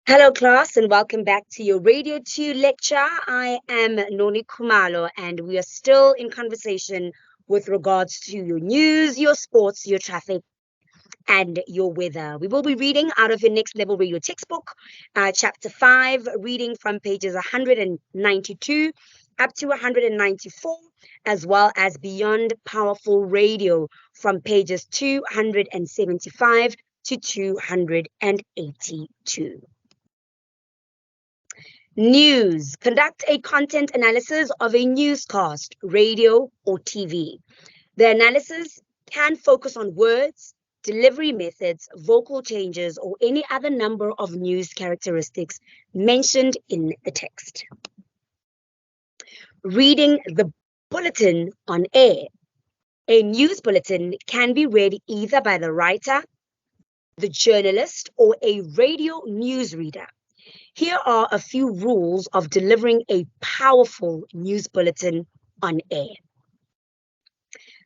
Hello, class, and welcome back to your Radio 2 lecture. I am Noni Kumalo, and we are still in conversation with regards to your news, your sports, your traffic, and your weather. We will be reading out of your Next Level Radio textbook, chapter 5, reading from pages 192 up to 194, as well as Beyond Powerful Radio from pages 275 to 282. News. Conduct a content analysis of a newscast, radio, or TV. The analysis can focus on words, delivery methods, vocal changes, or any other number of news characteristics mentioned in the text. Reading the bulletin on air. A news bulletin can be read either by the writer, the journalist, or a radio newsreader. Here are a few rules of delivering a powerful news bulletin on air.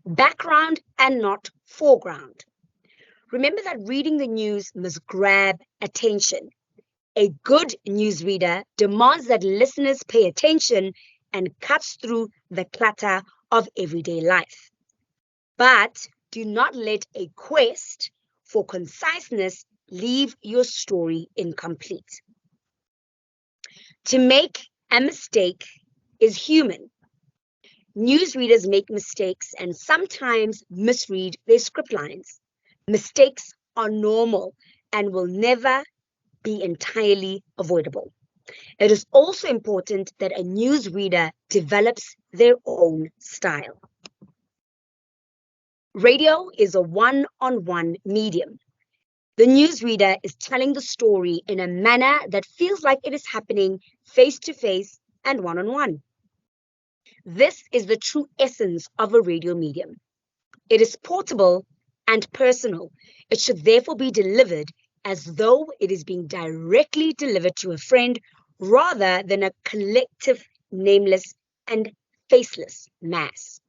Background and not foreground. Remember that reading the news must grab attention. A good newsreader demands that listeners pay attention and cuts through the clutter of everyday life. But do not let a quest for conciseness leave your story incomplete. To make a mistake is human. Newsreaders make mistakes and sometimes misread their script lines. Mistakes are normal and will never be entirely avoidable. It is also important that a newsreader develops their own style. Radio is a one-on-one medium. The newsreader is telling the story in a manner that feels like it is happening face-to-face and one-on-one. This is the true essence of a radio medium. It is portable and personal. It should therefore be delivered as though it is being directly delivered to a friend rather than a collective, nameless, and faceless mass.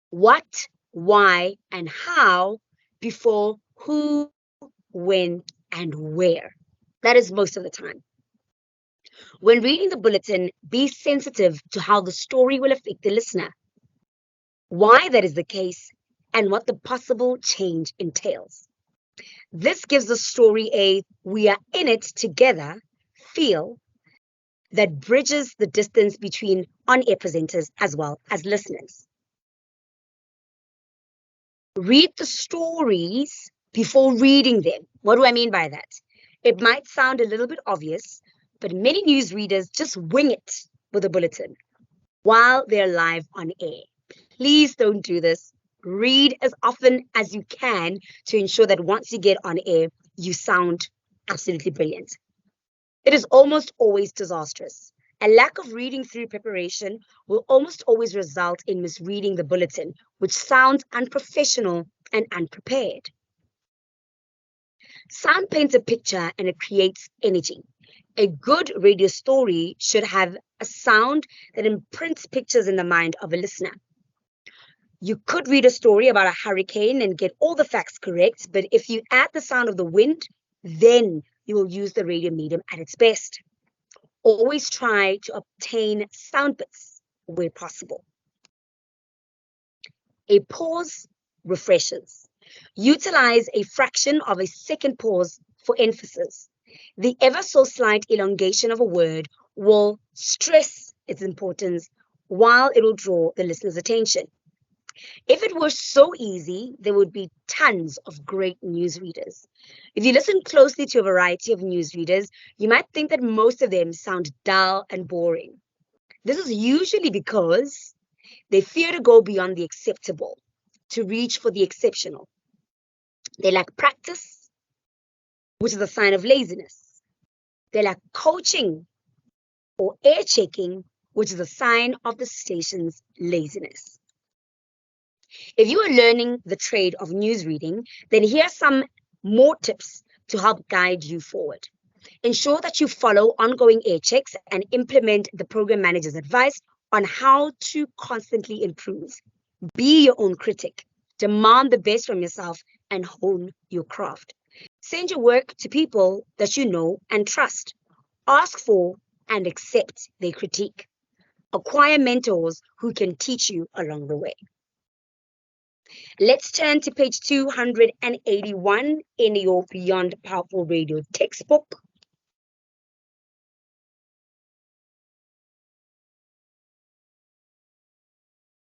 What, why, and how before who, when, and where. That is most of the time. When reading the bulletin, be sensitive to how the story will affect the listener, why that is the case, and what the possible change entails. This gives the story a "we are in it together" feel that bridges the distance between on-air presenters as well as listeners. Read the stories before reading them. What do I mean by that? It might sound a little bit obvious, but many newsreaders just wing it with a bulletin while they're live on air. Please don't do this. Read as often as you can to ensure that once you get on air, you sound absolutely brilliant. It is almost always disastrous. A lack of reading through preparation will almost always result in misreading the bulletin, which sounds unprofessional and unprepared. Sound paints a picture and it creates energy. A good radio story should have a sound that imprints pictures in the mind of a listener. You could read a story about a hurricane and get all the facts correct, but if you add the sound of the wind, then you will use the radio medium at its best. Always try to obtain sound bits where possible. A pause refreshes. Utilize a fraction of a second pause for emphasis. The ever so slight elongation of a word will stress its importance while it will draw the listener's attention. If it were so easy, there would be tons of great newsreaders. If you listen closely to a variety of newsreaders, you might think that most of them sound dull and boring. This is usually because they fear to go beyond the acceptable, to reach for the exceptional. They lack practice, which is a sign of laziness. They lack coaching or air checking, which is a sign of the station's laziness. If you are learning the trade of newsreading, then here are some more tips to help guide you forward. Ensure that you follow ongoing air checks and implement the program manager's advice on how to constantly improve. Be your own critic. Demand the best from yourself and hone your craft. Send your work to people that you know and trust. Ask for and accept their critique. Acquire mentors who can teach you along the way. Let's turn to page 281 in your Beyond Powerful Radio textbook.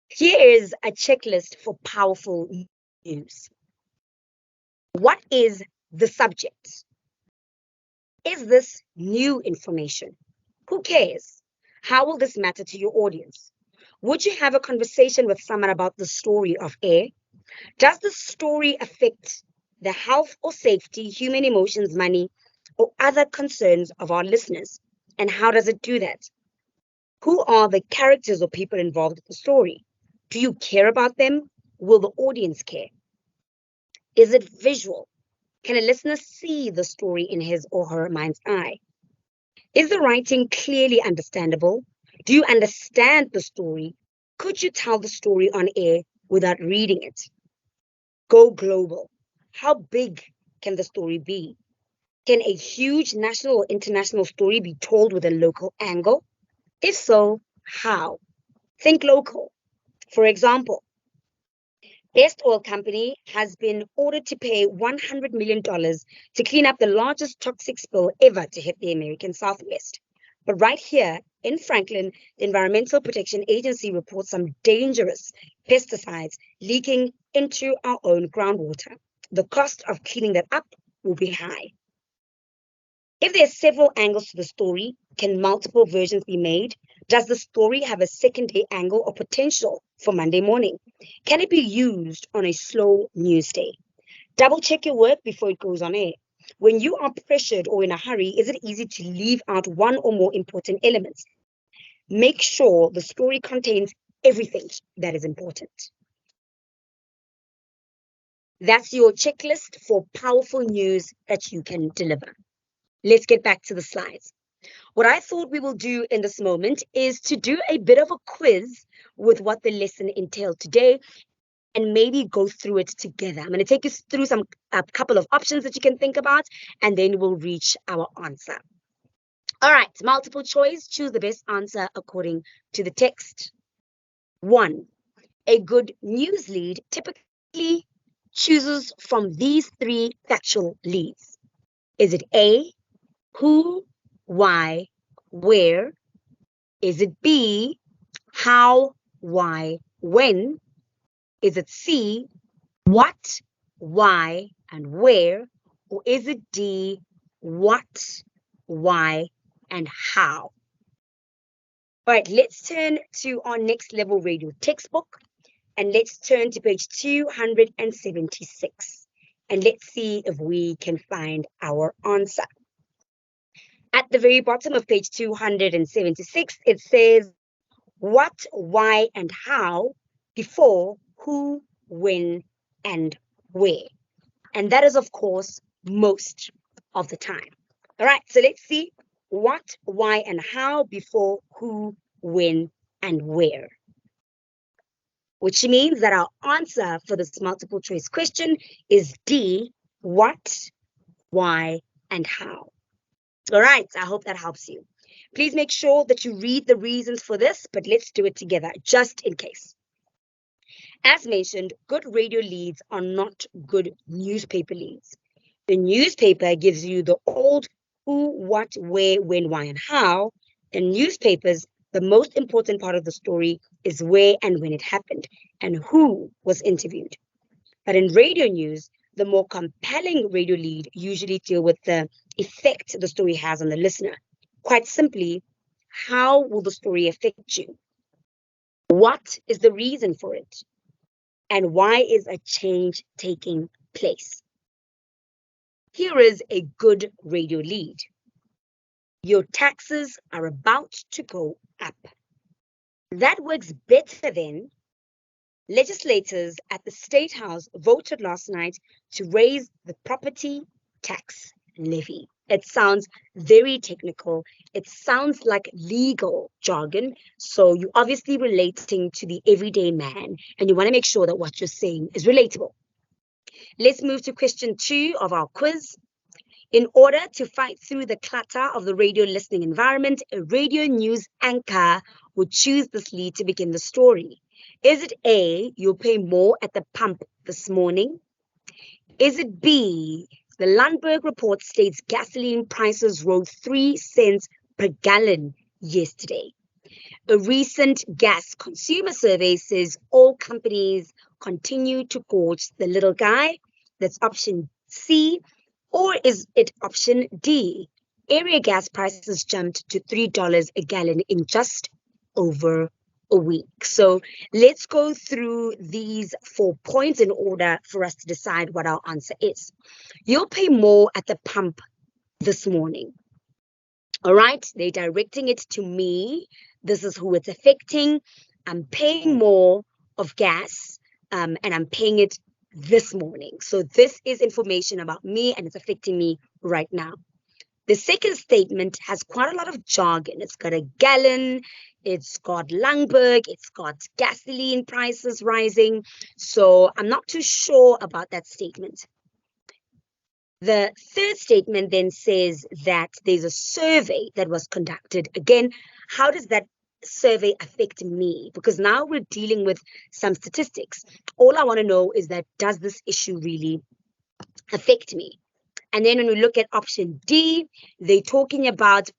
Here is a checklist for powerful news. What is the subject? Is this new information? Who cares? How will this matter to your audience? Would you have a conversation with someone about the story of air? Does the story affect the health or safety, human emotions, money, or other concerns of our listeners? And how does it do that? Who are the characters or people involved in the story? Do you care about them? Will the audience care? Is it visual? Can a listener see the story in his or her mind's eye? Is the writing clearly understandable? Do you understand the story? Could you tell the story on air without reading it? Go global. How big can the story be? Can a huge national or international story be told with a local angle? If so, how? Think local. For example, Best Oil Company has been ordered to pay $100 million to clean up the largest toxic spill ever to hit the American Southwest. But right here in Franklin, the Environmental Protection Agency reports some dangerous pesticides leaking into our own groundwater. The cost of cleaning that up will be high. If there are several angles to the story, can multiple versions be made? Does the story have a second-day angle or potential for Monday morning? Can it be used on a slow news day? Double check your work before it goes on air. When you are pressured or in a hurry, is it easy to leave out one or more important elements? Make sure the story contains everything that is important. That's your checklist for powerful news that you can deliver. Let's get back to the slides. What I thought we will do in this moment is to do a bit of a quiz with what the lesson entailed today and maybe go through it together. I'm going to take you through a couple of options that you can think about, and then we'll reach our answer. All right, multiple choice, choose the best answer according to the text. 1, a good news lead typically chooses from these 3 factual leads. Is it A, who, why, where? Is it B, how, why, when? Is it C, what, why, and where? Or is it D, what, why, and how? All right, let's turn to our next level radio textbook, and let's turn to page 276. And let's see if we can find our answer. At the very bottom of page 276, it says what, why, and how before who, when, and where. And that is, of course, most of the time. All right, so let's see what, why, and how before who, when, and where. Which means that our answer for this multiple choice question is D, what, why, and how. All right, I hope that helps you. Please make sure that you read the reasons for this, but let's do it together, just in case. As mentioned, good radio leads are not good newspaper leads. The newspaper gives you the old who, what, where, when, why, and how. In newspapers, the most important part of the story is where and when it happened and who was interviewed. But in radio news, the more compelling radio lead usually deal with the effect the story has on the listener. Quite simply, how will the story affect you? What is the reason for it? And why is a change taking place? Here is a good radio lead. Your taxes are about to go up. That works better than legislators at the State House voted last night to raise the property tax levy. It sounds very technical. It sounds like legal jargon. So you're obviously relating to the everyday man, and you want to make sure that what you're saying is relatable. Let's move to question 2 of our quiz. In order to fight through the clutter of the radio listening environment, a radio news anchor would choose this lead to begin the story. Is it A, you'll pay more at the pump this morning? Is it B, the Lundberg report states gasoline prices rose 3 cents per gallon yesterday? A recent gas consumer survey says all companies continue to gorge the little guy. That's option C. Or is it option D? Area gas prices jumped to $3 a gallon in just over a week. So let's go through these 4 points in order for us to decide what our answer is. You'll pay more at the pump this morning. All right, they're directing it to me. This is who it's affecting. I'm paying more of gas and I'm paying it this morning. So this is information about me and it's affecting me right now. The second statement has quite a lot of jargon. It's got a gallon, it's got Lundberg, it's got gasoline prices rising. So I'm not too sure about that statement. The third statement then says that there's a survey that was conducted. Again, how does that survey affect me? Because now we're dealing with some statistics. All I want to know is that, does this issue really affect me? And then when we look at option D, they're talking about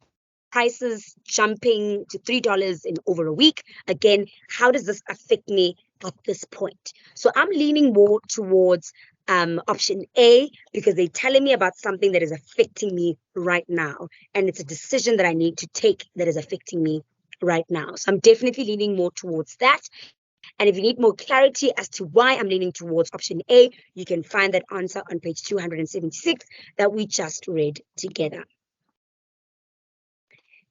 prices jumping to $3 in over a week. Again, how does this affect me at this point? So I'm leaning more towards option A, because they're telling me about something that is affecting me right now. And it's a decision that I need to take that is affecting me right now. So I'm definitely leaning more towards that. And if you need more clarity as to why I'm leaning towards option A, you can find that answer on page 276 that we just read together.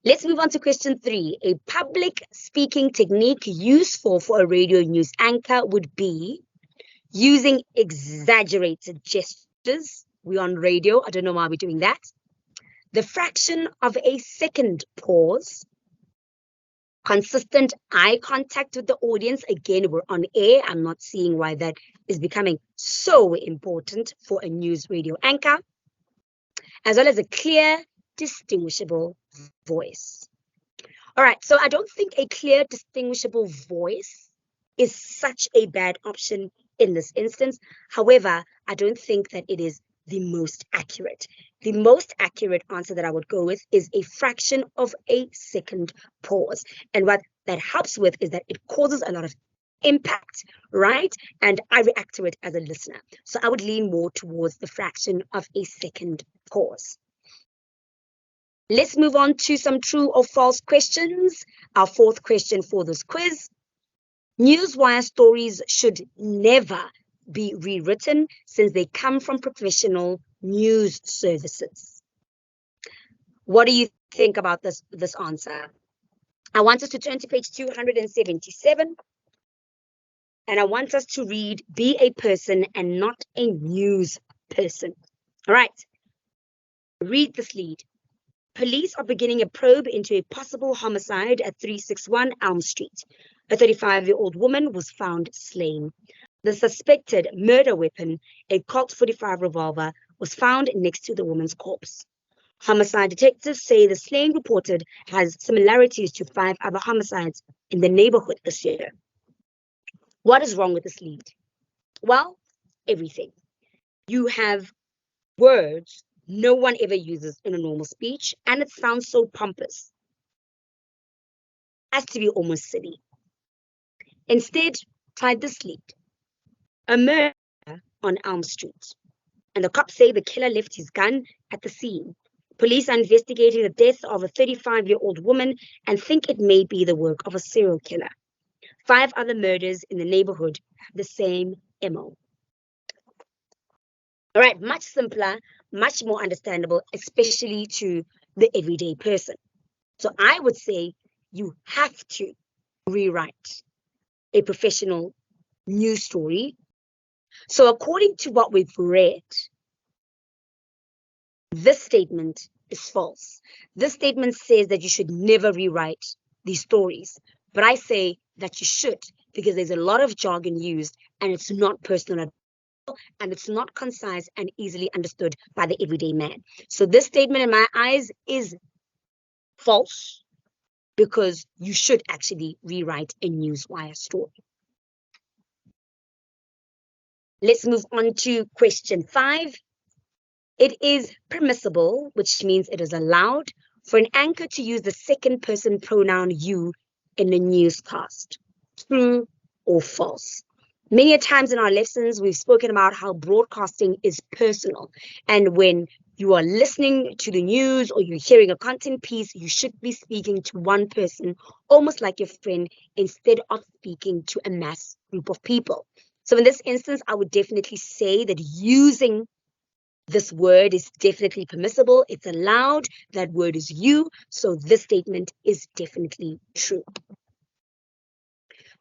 Let's move on to question 3. A public speaking technique useful for a radio news anchor would be using exaggerated gestures. We're on radio. I don't know why we're doing that. The fraction of a second pause. Consistent eye contact with the audience. Again, we're on air. I'm not seeing why that is becoming so important for a news radio anchor. As well as a clear, distinguishable voice. All right, so I don't think a clear, distinguishable voice is such a bad option in this instance. However, I don't think that it is the most accurate. The most accurate answer that I would go with is a fraction of a second pause. And what that helps with is that it causes a lot of impact, right? And I react to it as a listener. So I would lean more towards the fraction of a second pause. Let's move on to some true or false questions. Our fourth question for this quiz. Newswire stories should never be rewritten since they come from professional news services. What do you think about this answer? I want us to turn to page 277. And I want us to read, be a person and not a news person. All right. Read this lead. Police are beginning a probe into a possible homicide at 361 Elm Street. A 35-year-old woman was found slain. The suspected murder weapon, a Colt 45 revolver, was found next to the woman's corpse. Homicide detectives say the slaying reported has similarities to 5 other homicides in the neighborhood this year. What is wrong with this lead? Well, everything. You have words no one ever uses in a normal speech, and it sounds so pompous as to be almost silly. Instead, try this lead. A murder on Elm Street, and the cops say the killer left his gun at the scene. Police are investigating the death of a 35-year-old woman and think it may be the work of a serial killer. 5 other murders in the neighborhood have the same MO. All right, much simpler, much more understandable, especially to the everyday person. So I would say you have to rewrite a professional news story. So according to what we've read, this statement is false. This statement says that you should never rewrite these stories. But I say that you should, because there's a lot of jargon used and it's not personal and it's not concise and easily understood by the everyday man. So this statement in my eyes is false, because you should actually rewrite a newswire story. Let's move on to question 5. It is permissible, which means it is allowed, for an anchor to use the second person pronoun you in a newscast. True or false? Many a times in our lessons, we've spoken about how broadcasting is personal. And when you are listening to the news or you're hearing a content piece, you should be speaking to one person, almost like your friend, instead of speaking to a mass group of people. So in this instance, I would definitely say that using this word is definitely permissible. It's allowed. That word is you. So this statement is definitely true.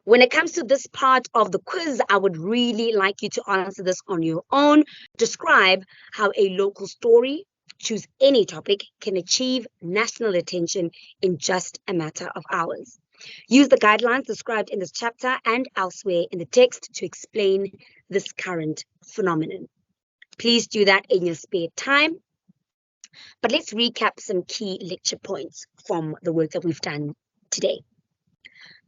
When it comes to this part of the quiz, I would really like you to answer this on your own. Describe how a local story, choose any topic, can achieve national attention in just a matter of hours. Use the guidelines described in this chapter and elsewhere in the text to explain this current phenomenon. Please do that in your spare time. But let's recap some key lecture points from the work that we've done today.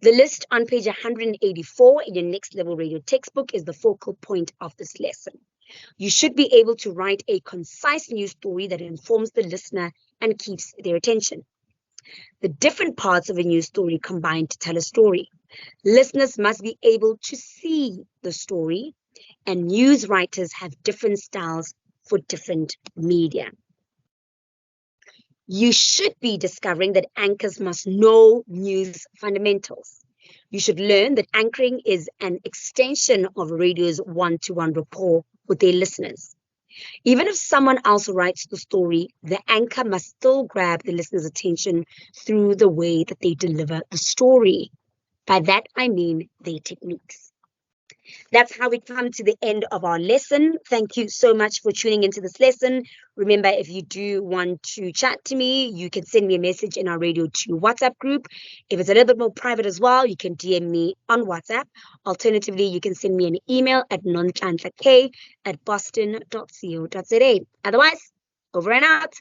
The list on page 184 in your Next Level Radio textbook is the focal point of this lesson. You should be able to write a concise news story that informs the listener and keeps their attention. The different parts of a news story combine to tell a story. Listeners must be able to see the story, and news writers have different styles for different media. You should be discovering that anchors must know news fundamentals. You should learn that anchoring is an extension of radio's one-to-one rapport with their listeners. Even if someone else writes the story, the anchor must still grab the listener's attention through the way that they deliver the story. By that, I mean their techniques. That's how we come to the end of our lesson. Thank you so much for tuning into this lesson. Remember, if you do want to chat to me, you can send me a message in our Radio 2 WhatsApp group. If it's a little bit more private as well, you can DM me on WhatsApp. Alternatively, you can send me an email at nonhlanhla@boston.co.za. Otherwise, over and out.